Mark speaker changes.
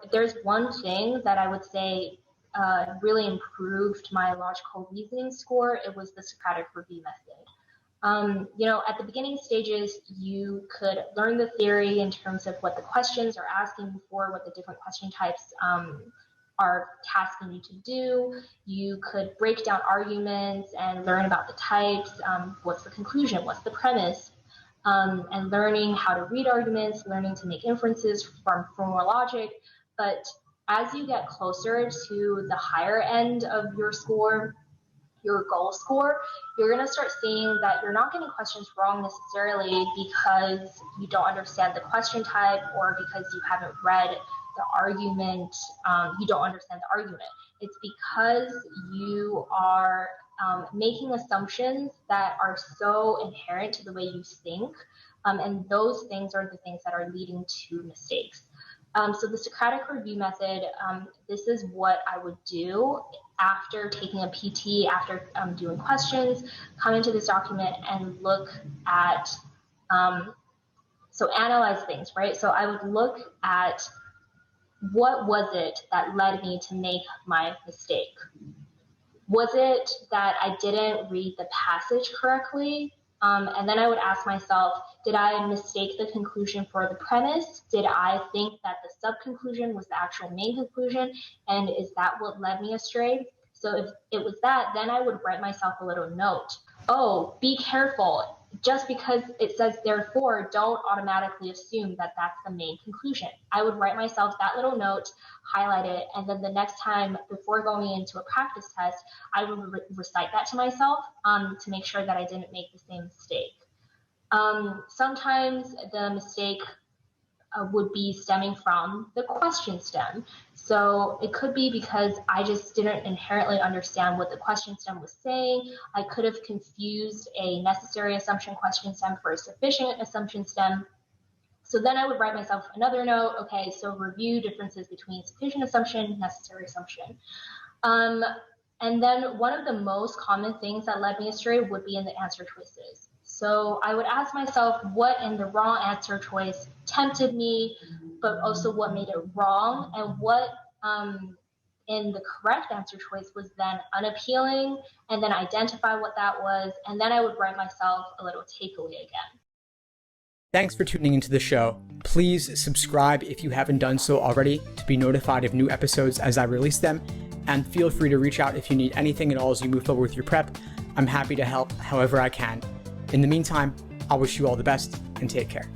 Speaker 1: if there's one thing that I would say really improved my logical reasoning score, it was the Socratic review method. At the beginning stages, you could learn the theory in terms of what the questions are asking you for, what the different question types are tasking you to do. You could break down arguments and learn about the types, what's the conclusion, what's the premise, and learning how to read arguments, learning to make inferences from formal logic. But as you get closer to the higher end of your score, your goal score, you're going to start seeing that you're not getting questions wrong necessarily because you don't understand the question type or because you haven't read the argument, you don't understand the argument. It's because you are making assumptions that are so inherent to the way you think, and those things are the things that are leading to mistakes. So the Socratic review method, this is what I would do after taking a PT, after doing questions, come into this document and look at, so analyze things, right? So I would look at what was it that led me to make my mistake? Was it that I didn't read the passage correctly? And then I would ask myself, did I mistake the conclusion for the premise? Did I think that the sub-conclusion was the actual main conclusion? And is that what led me astray? So if it was that, then I would write myself a little note. Oh, be careful. Just because it says therefore, don't automatically assume that that's the main conclusion. I would write myself that little note, highlight it, and then the next time before going into a practice test, I would recite that to myself to make sure that I didn't make the same mistake. Sometimes the mistake would be stemming from the question stem. So it could be because I just didn't inherently understand what the question stem was saying. I could have confused a necessary assumption question stem for a sufficient assumption stem. So then I would write myself another note, okay, so review differences between sufficient assumption, necessary assumption. And then one of the most common things that led me astray would be in the answer choices. So I would ask myself what in the wrong answer choice tempted me, but also what made it wrong, and what in the correct answer choice was then unappealing, and then identify what that was, and then I would write myself a little takeaway again.
Speaker 2: Thanks for tuning into the show. Please subscribe if you haven't done so already to be notified of new episodes as I release them, and feel free to reach out if you need anything at all as you move forward with your prep. I'm happy to help however I can. In the meantime, I wish you all the best and take care.